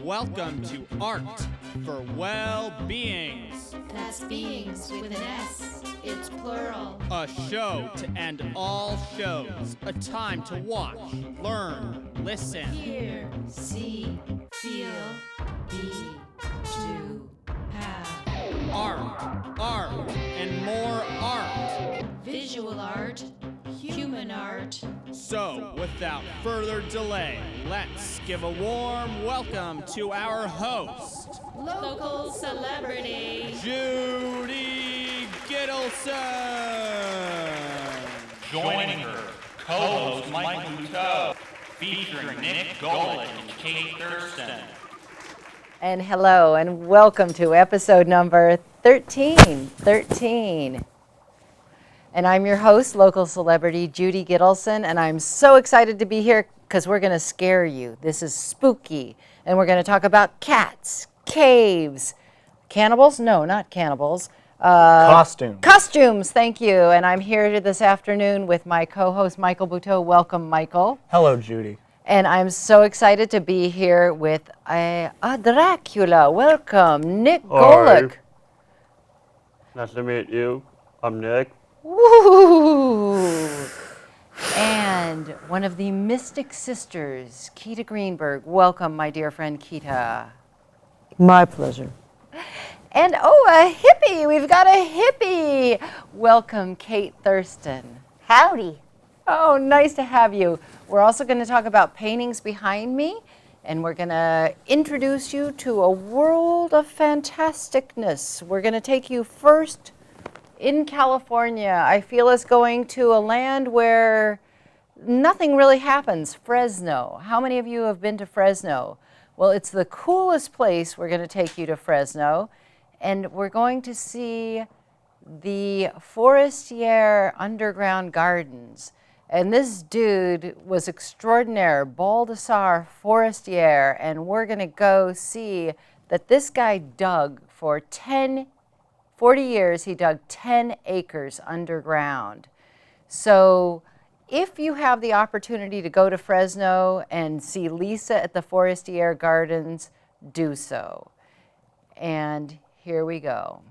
welcome to Art for Well-Beings. That's beings with an S. It's plural. A show to end all shows. A time to watch, learn, listen. Hear, see, feel, be, do, have. Art, and more art. Visual art, human art. So, without further delay, let's give a warm welcome to our host, Local celebrity. Judy Gittleson. Joining her, co-host Michael Buteau, featuring Nick Golick and Kate Thurston. And hello, and welcome to episode number 13. And I'm your host, local celebrity Judy Gittleson, and I'm so excited to be here because we're going to scare you. This is spooky, and we're going to talk about cats, caves, cannibals? No, not cannibals. Costumes. Costumes, thank you. And I'm here this afternoon with my co-host, Michael Buteau. Welcome, Michael. Hello, Judy. And I'm so excited to be here with a Dracula. Welcome, Nick Golick. Nice to meet you. I'm Nick. Woo! And one of the Mystic Sisters, Keita Greenberg. Welcome, my dear friend Keita. My pleasure. And a hippie. We've got a hippie. Welcome, Kate Thurston. Howdy. Oh, nice to have you. We're also going to talk about paintings behind me, and we're going to introduce you to a world of fantasticness. We're going to take you first in California. I feel us going to a land where nothing really happens, Fresno. How many of you have been to Fresno? Well, it's the coolest place. We're going to take you to Fresno, and we're going to see the Forestier Underground Gardens. And this dude was extraordinaire, Baldassar Forestier, and we're going to go see that this guy dug for 40 years, he dug 10 acres underground. So if you have the opportunity to go to Fresno and see Lisa at the Forestier Gardens, do so. And here we go.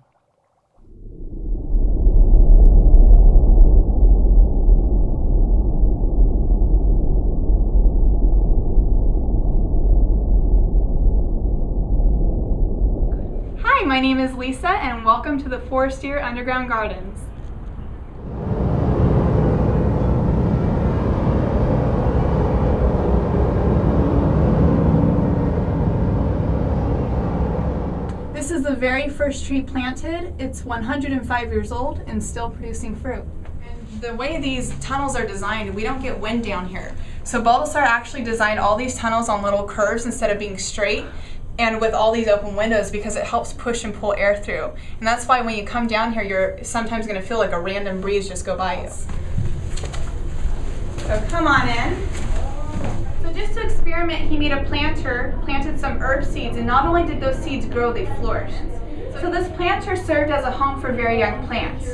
Hi, my name is Lisa, and welcome to the Forestier Underground Gardens. This is the very first tree planted. It's 105 years old and still producing fruit. And the way these tunnels are designed, we don't get wind down here. So Baldassar actually designed all these tunnels on little curves instead of being straight, and with all these open windows, because it helps push and pull air through. And that's why when you come down here, you're sometimes going to feel like a random breeze just go by you. So come on in. So just to experiment, he made a planter, planted some herb seeds, and not only did those seeds grow, they flourished. So this planter served as a home for very young plants.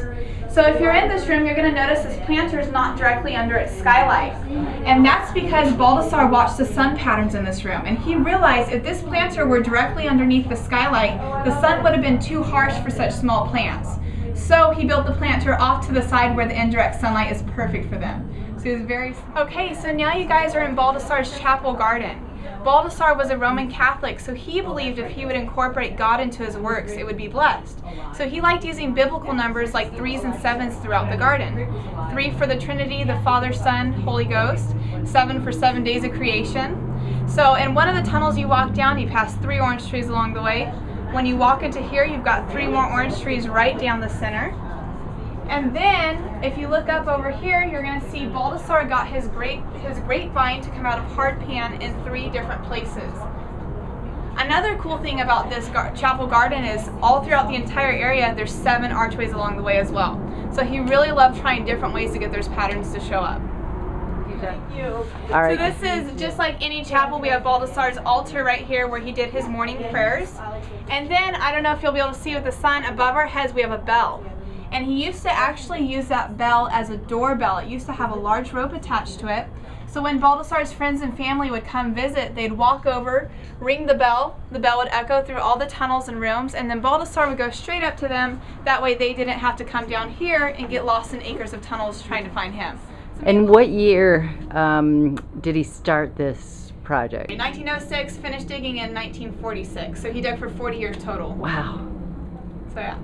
So if you're in this room, you're going to notice this planter is not directly under its skylight. And that's because Baldassar watched the sun patterns in this room. And he realized if this planter were directly underneath the skylight, the sun would have been too harsh for such small plants. So he built the planter off to the side where the indirect sunlight is perfect for them. So he was very... Okay, so now you guys are in Baldassar's chapel garden. Baldassar was a Roman Catholic, so he believed if he would incorporate God into his works, it would be blessed. So he liked using biblical numbers like 3s and 7s throughout the garden. 3 for the Trinity, the Father, Son, Holy Ghost. 7 for 7 days of creation. So in one of the tunnels you walk down, you pass 3 orange trees along the way. When you walk into here, you've got 3 more orange trees right down the center. And then, if you look up over here, you're going to see Baldassar got his grapevine to come out of hardpan in 3 different places. Another cool thing about this chapel garden is all throughout the entire area, there's 7 archways along the way as well. So he really loved trying different ways to get those patterns to show up. Thank you. All right. So this is just like any chapel. We have Baldassar's altar right here where he did his morning prayers. And then, I don't know if you'll be able to see with the sun, above our heads we have a bell. And he used to actually use that bell as a doorbell. It used to have a large rope attached to it. So when Baldassar's friends and family would come visit, they'd walk over, ring the bell would echo through all the tunnels and rooms, and then Baldassar would go straight up to them. That way they didn't have to come down here and get lost in acres of tunnels trying to find him. So And what year did he start this project? in 1906, finished digging in 1946. So he dug for 40 years total. Wow. So yeah.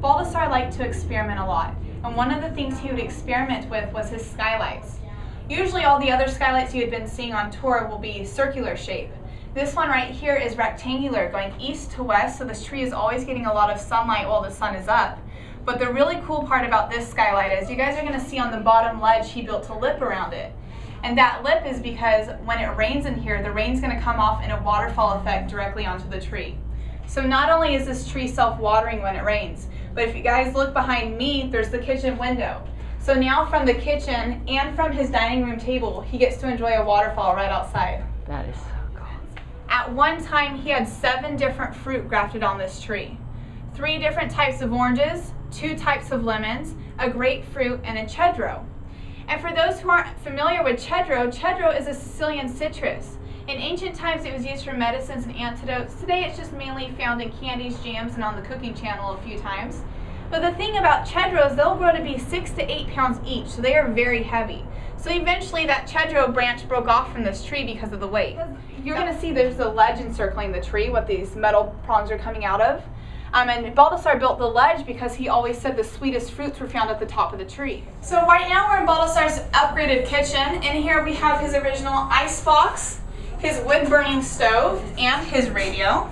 Baldassar liked to experiment a lot, and one of the things he would experiment with was his skylights. Usually all the other skylights you had been seeing on tour will be circular shape. This one right here is rectangular, going east to west, so this tree is always getting a lot of sunlight while the sun is up. But the really cool part about this skylight is you guys are going to see on the bottom ledge he built a lip around it. And that lip is because when it rains in here, the rain's going to come off in a waterfall effect directly onto the tree. So not only is this tree self-watering when it rains, but if you guys look behind me, there's the kitchen window. So now from the kitchen and from his dining room table, he gets to enjoy a waterfall right outside. That is so cool. At one time, he had 7 different fruit grafted on this tree. 3 different types of oranges, 2 types of lemons, a grapefruit, and a cedro. And for those who aren't familiar with cedro, cedro is a Sicilian citrus. In ancient times, it was used for medicines and antidotes. Today, it's just mainly found in candies, jams, and on the cooking channel a few times. But the thing about cedros, they'll grow to be 6 to 8 pounds each, so they are very heavy. So eventually that cedro branch broke off from this tree because of the weight. You're going to see there's a ledge encircling the tree, what these metal prongs are coming out of. And Baldassar built the ledge because he always said the sweetest fruits were found at the top of the tree. So right now we're in Baldassar's upgraded kitchen. In here we have his original ice box, his wood-burning stove, and his radio.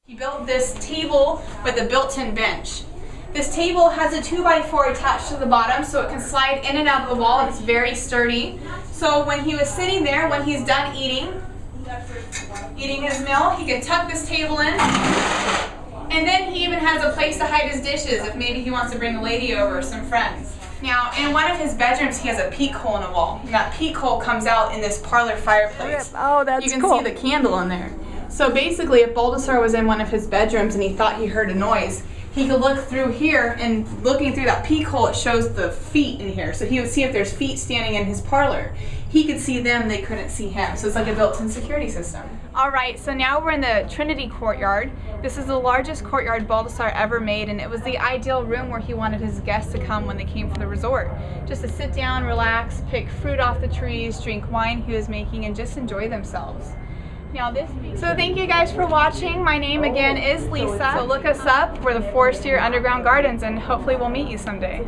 He built this table with a built-in bench. This table has a 2x4 attached to the bottom so it can slide in and out of the wall. It's very sturdy. So when he was sitting there, when he's done eating his meal, he can tuck this table in. And then he even has a place to hide his dishes if maybe he wants to bring a lady over or some friends. Now, in one of his bedrooms, he has a peek hole in the wall. And that peek hole comes out in this parlor fireplace. Oh, that's You can cool. see the candle in there. So basically, if Baldassar was in one of his bedrooms and he thought he heard a noise, he could look through here, and looking through that peek hole, it shows the feet in here. So he would see if there's feet standing in his parlor. He could see them, they couldn't see him. So it's like a built-in security system. All right, so now we're in the Trinity Courtyard. This is the largest courtyard Baldassar ever made, and it was the ideal room where he wanted his guests to come when they came for the resort. Just to sit down, relax, pick fruit off the trees, drink wine he was making, and just enjoy themselves. So thank you guys for watching. My name again is Lisa. So look us up. We're the Forestier Underground Gardens, and hopefully we'll meet you someday.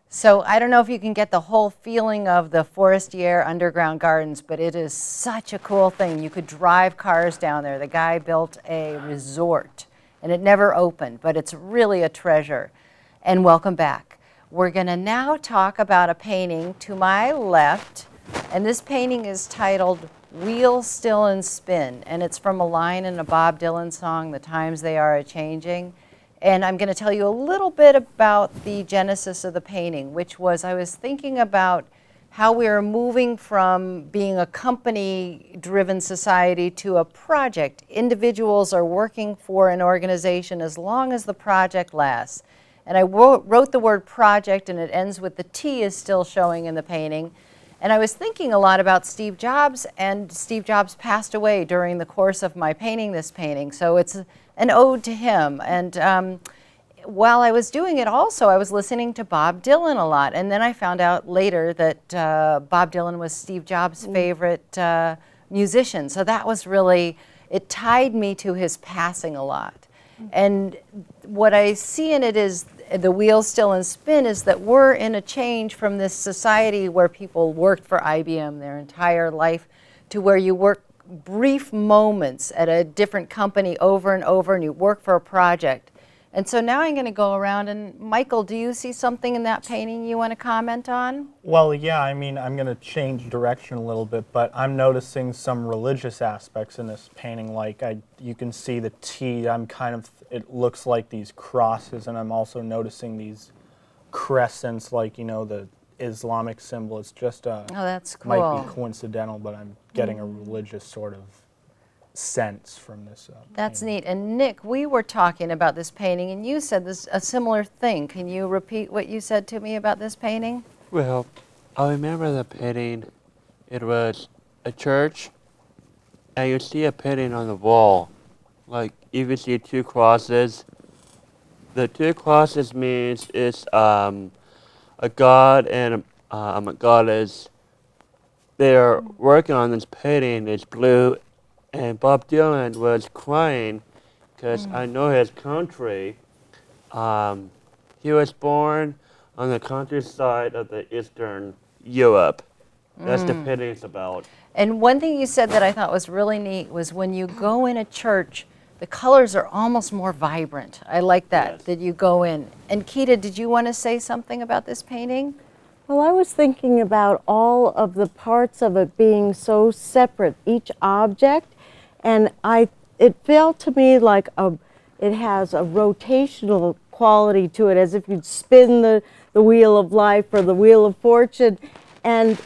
So I don't know if you can get the whole feeling of the Forestier Underground Gardens, but it is such a cool thing. You could drive cars down there. The guy built a resort, and it never opened, but it's really a treasure. And welcome back. We're going to now talk about a painting to my left, and this painting is titled Wheel Still and Spin, and it's from a line in a Bob Dylan song, The Times They Are A-Changing. And I'm going to tell you a little bit about the genesis of the painting, which was I was thinking about how we are moving from being a company-driven society to a project. Individuals are working for an organization as long as the project lasts. And I wrote the word project, and it ends with the T is still showing in the painting. And I was thinking a lot about Steve Jobs, and Steve Jobs passed away during the course of my painting this painting. So it's an ode to him. And while I was doing it also, I was listening to Bob Dylan a lot. And then I found out later that Bob Dylan was Steve Jobs' favorite musician. So that was really, it tied me to his passing a lot. And what I see in it is the wheel still in spin is that we're in a change from this society where people worked for IBM their entire life to where you work brief moments at a different company over and over, and you work for a project. And so now I'm going to go around, and Michael, do you see something in that painting you want to comment on? Well, yeah, I mean, I'm going to change direction a little bit, but I'm noticing some religious aspects in this painting. Like, you can see the T, it looks like these crosses, and I'm also noticing these crescents, like, you know, the Islamic symbol. It's just Oh, that's cool. might be coincidental, but I'm getting a religious sort of sense from this. That's painting. neat. And Nick, we were talking about this painting, and you said this a similar thing. Can you repeat what you said to me about this painting? Well, I remember the painting. It was a church, and you see a painting on the wall. Like, you can see two crosses. The two crosses means it's a god and a goddess. They're working on this painting. It's blue, and Bob Dylan was crying because I know his country. He was born on the countryside of the Eastern Europe. That's the painting's about. And one thing you said that I thought was really neat was when you go in a church, the colors are almost more vibrant. I like that, Yes. that you go in. And Keita, did you want to say something about this painting? Well, I was thinking about all of the parts of it being so separate, each object, and it felt to me like it has a rotational quality to it, as if you'd spin the wheel of life or the wheel of fortune, and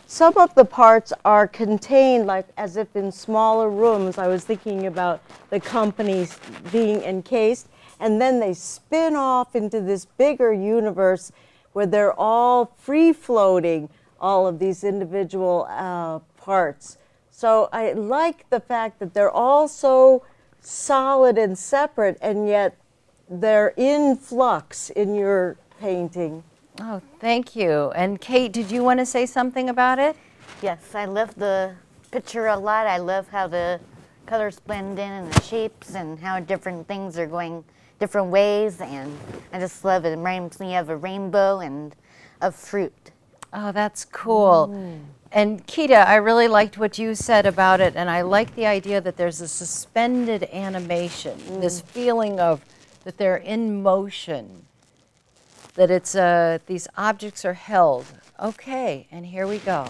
some of the parts are contained like as if in smaller rooms. I was thinking about the companies being encased, and then they spin off into this bigger universe where they're all free-floating, all of these individual parts. So I like the fact that they're all so solid and separate, and yet they're in flux in your painting. Oh, thank you. And Kate, did you want to say something about it? Yes, I love the picture a lot. I love how the colors blend in and the shapes and how different things are going different ways, and I just love it. It reminds me of a rainbow and of fruit. Oh, that's cool. And Keita, I really liked what you said about it, and I like the idea that there's a suspended animation, this feeling of that they're in motion, that it's these objects are held. Okay, and here we go.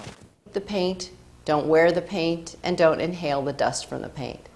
The paint, don't wear the paint, and don't inhale the dust from the paint.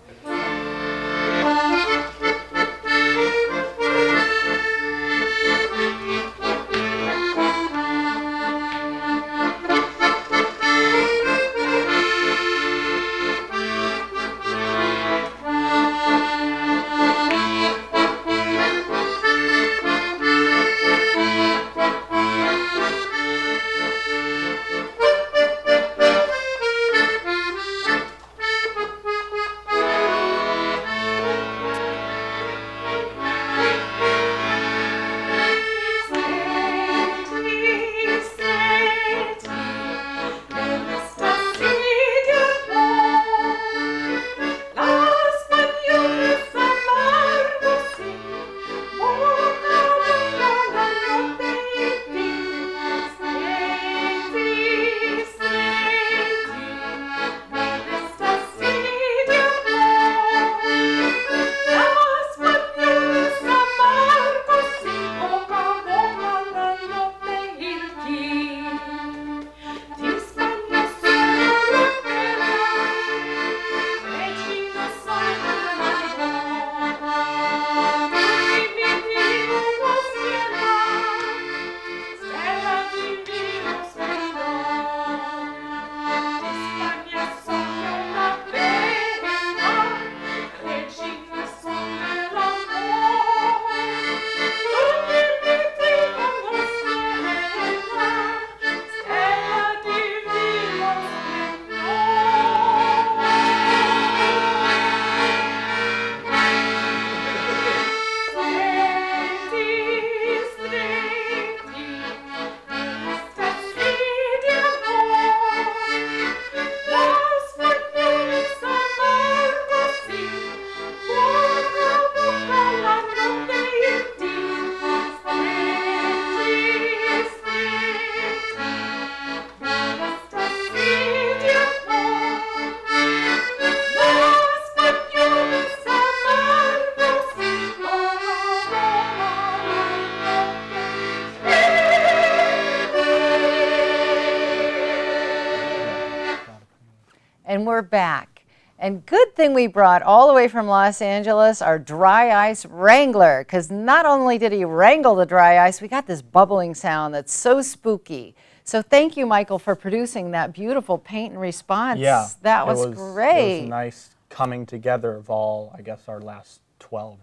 And we're back. And good thing we brought all the way from Los Angeles our dry ice wrangler, because not only did he wrangle the dry ice, we got this bubbling sound that's so spooky. So thank you, Michael, for producing that beautiful paint and response. Yeah, That was it great. was nice coming together of all, I guess, our last 12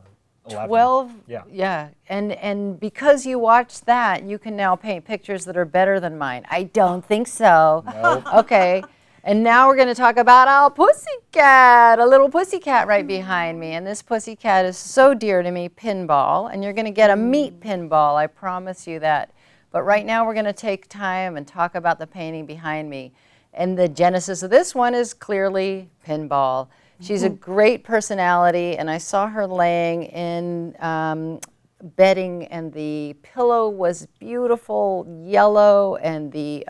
or 11. 12? Yeah. Yeah. And because you watched that, you can now paint pictures that are better than mine. I don't think so. Nope. Okay. And now we're going to talk about our pussycat, a little pussycat right behind me. And this pussycat is so dear to me, Pinball. And you're going to get a meet Pinball, I promise you that. But right now we're going to take time and talk about the painting behind me. And the genesis of this one is clearly Pinball. She's a great personality, and I saw her laying in bedding, and the pillow was beautiful yellow, and the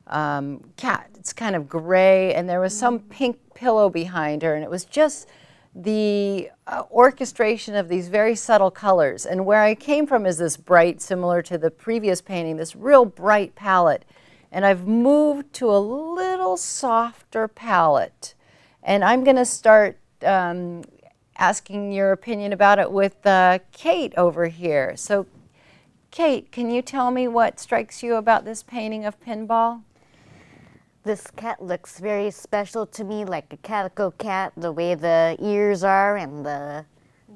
cat, it's kind of gray, and there was some pink pillow behind her, and it was just the orchestration of these very subtle colors. And where I came from is this bright, similar to the previous painting, this real bright palette. And I've moved to a little softer palette. And I'm going to start asking your opinion about it with Kate over here. So, Kate, can you tell me what strikes you about this painting of Pinball? This cat looks very special to me, like a calico cat, the way the ears are, and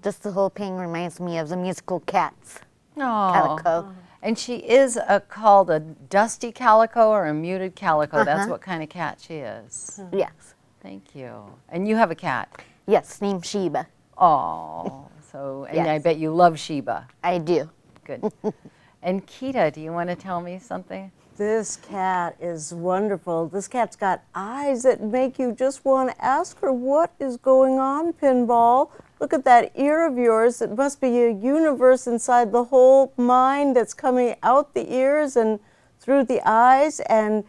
just the whole painting reminds me of the musical Cats. Oh. Calico. And she is called a dusty calico or a muted calico. That's what kind of cat she is. Yes. Thank you. And you have a cat? Yes, named Sheba. Oh, so, and Yes. I bet you love Sheba. I do. Good. And Kita, do you want to tell me something? This cat is wonderful. This cat's got eyes that make you just want to ask her, what is going on, Pinball? Look at that ear of yours. It must be a universe inside the whole mind that's coming out the ears and through the eyes. And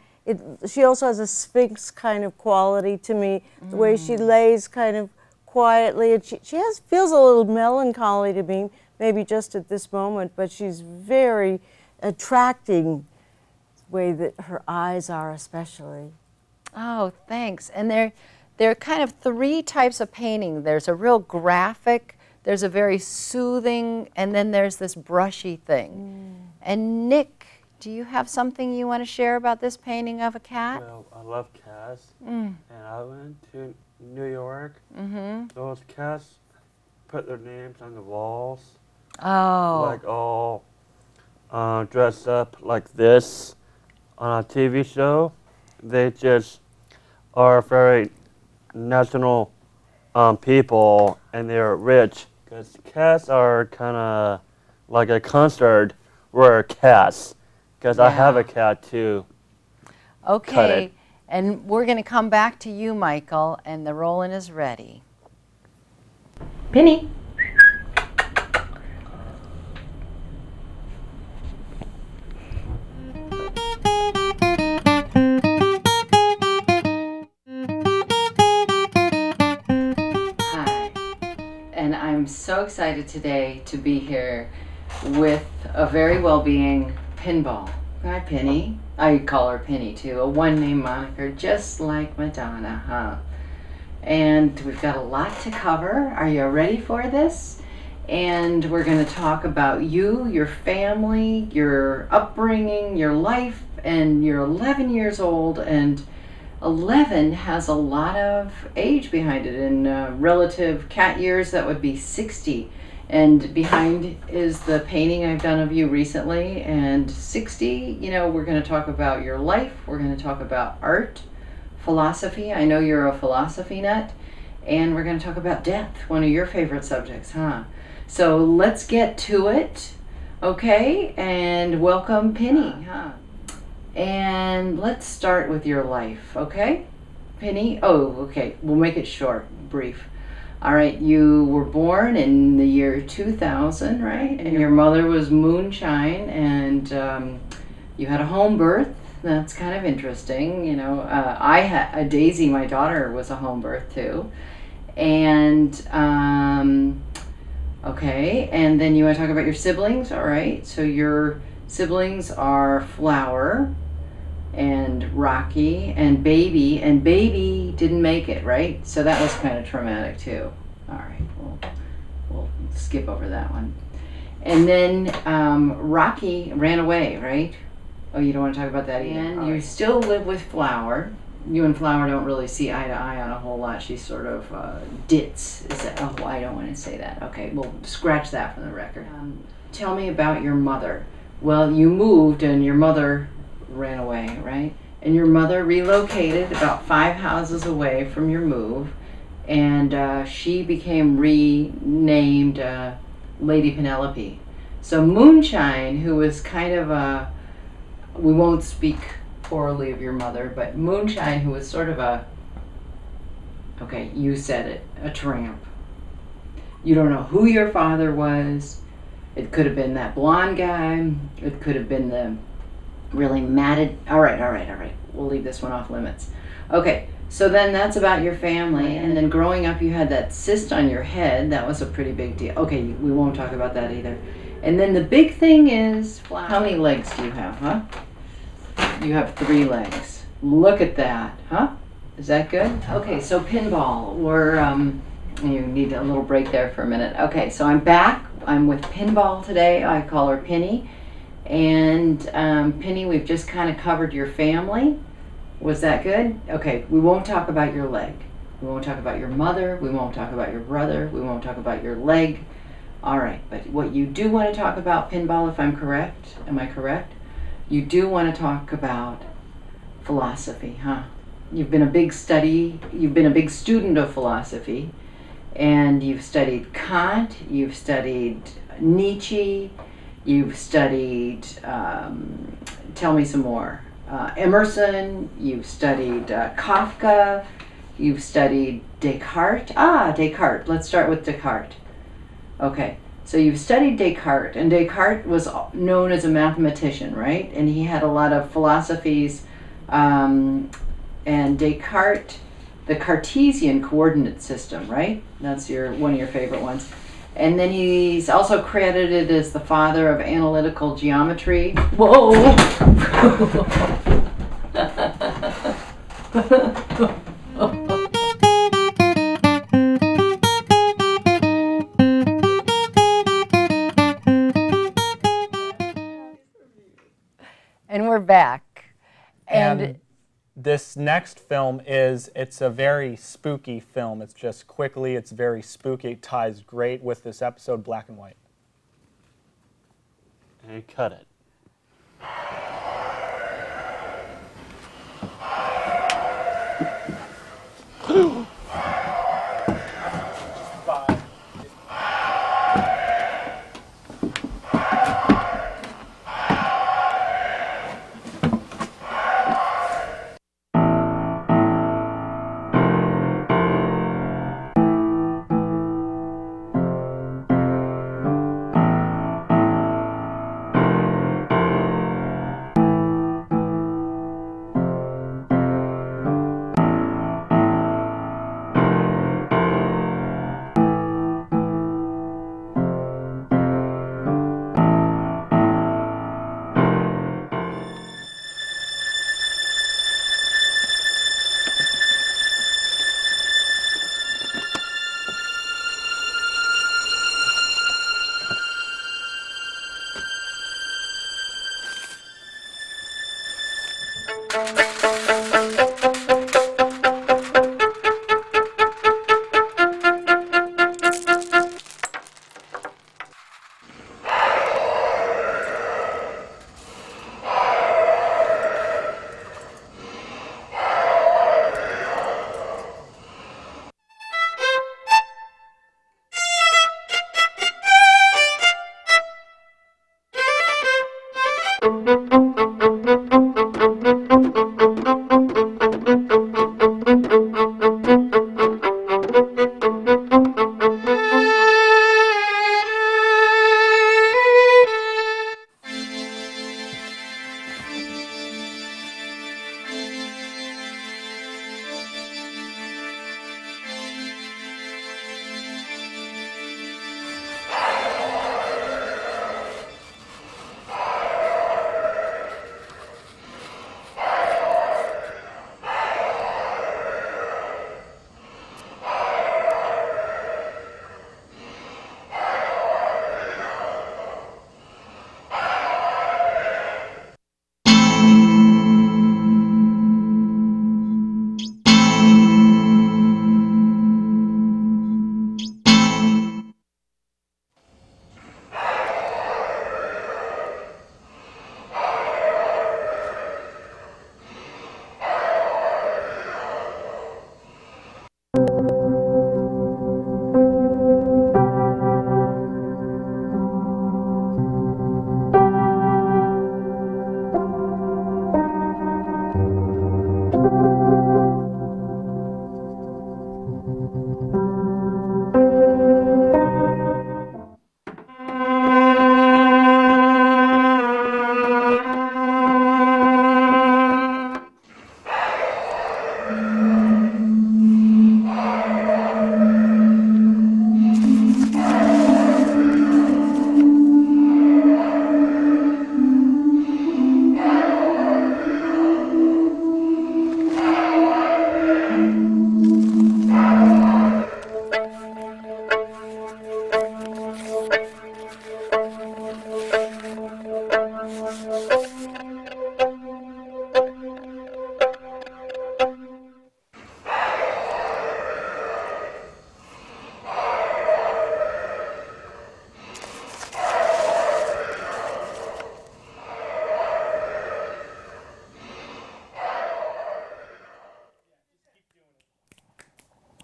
she also has a sphinx kind of quality to me, the way she lays kind of quietly. And she feels a little melancholy to me, maybe just at this moment, but she's very attracting, the way that her eyes are especially. Oh, thanks. And there are kind of three types of painting. There's a real graphic, there's a very soothing, and then there's this brushy thing. And Nick, do you have something you want to share about this painting of a cat? Well, I love cats, and I went to New York. Those cats put their names on the walls, Oh. like all dressed up like this on a TV show. They just are very national people, and they're rich, because cats are kind of like a concert where cats, because I have a cat too. Okay. Cut it. And we're going to come back to you, Michael, and the rolling is ready. Penny. Hi. And I'm so excited today to be here with a very well-being Pinball. Hi, Penny. I call her Penny too, a one-name moniker, just like Madonna, huh? And we've got a lot to cover. Are you ready for this? And we're going to talk about you, your family, your upbringing, your life, and you're 11 years old, and 11 has a lot of age behind it. In relative cat years, that would be 60. And behind is the painting I've done of you recently. And 60, you know, we're going to talk about your life. We're going to talk about art, philosophy. I know you're a philosophy nut. And we're going to talk about death, one of your favorite subjects, huh? So let's get to it, okay? And welcome, Penny, huh? And let's start with your life, okay? Penny? Oh, okay. We'll make it short, brief. All right, you were born in the year 2000, right? And your mother was Moonshine, and you had a home birth. That's kind of interesting, you know. I had Daisy, my daughter, was a home birth too. And okay, and then you want to talk about your siblings, all right? So your siblings are Flower and Rocky and Baby didn't make it, right? So that was kind of traumatic too. All right, we'll skip over that one. And then Rocky ran away, right? Oh, you don't want to talk about that either. And you still live with Flower, you and Flower don't really see eye to eye on a whole lot. She's sort of ditz. Is that? Oh, I don't want to say that. Okay, we'll scratch that from the record. Tell me about your mother. Well, you moved and your mother ran away, right? And your mother relocated about 5 houses away from your move, and she became renamed Lady Penelope. So Moonshine, who was kind of a, we won't speak poorly of your mother, but Moonshine, who was sort of a, okay, you said it, a tramp. You don't know who your father was. It could have been that blonde guy. It could have been the really matted. All right. We'll leave this one off limits. Okay, so then that's about your family. And then growing up, you had that cyst on your head. That was a pretty big deal. Okay, we won't talk about that either. And then the big thing is, how many legs do you have, huh? You have 3 legs. Look at that, huh? Is that good? Okay, so pinball. You need a little break there for a minute. Okay, so I'm back. I'm with Pinball today. I call her Penny. And Penny, we've just kind of covered your family. Was that good? Okay, we won't talk about your leg. We won't talk about your mother. We won't talk about your brother. We won't talk about your leg. All right, but what you do want to talk about, Pinball, if I'm correct, am I correct? You do want to talk about philosophy, huh? You've been a big student of philosophy, and you've studied Kant, you've studied Nietzsche, you've studied, tell me some more, Emerson, you've studied Kafka, you've studied Descartes. Descartes, let's start with Descartes. Okay, so you've studied Descartes, and Descartes was known as a mathematician, right? And he had a lot of philosophies, and Descartes, the Cartesian coordinate system, right? That's one of your favorite ones. And then he's also credited as the father of analytical geometry. Whoa! And we're back. And this next film it's a very spooky film. It's just quickly, it's very spooky. It ties great with this episode, Black and White. And cut it.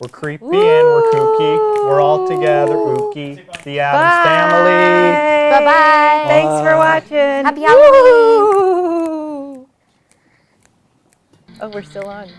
We're creepy and we're kooky. We're all together, ookie. The Addams Family. Bye-bye. Thanks for watching. Happy Halloween. Woo! Oh, we're still on.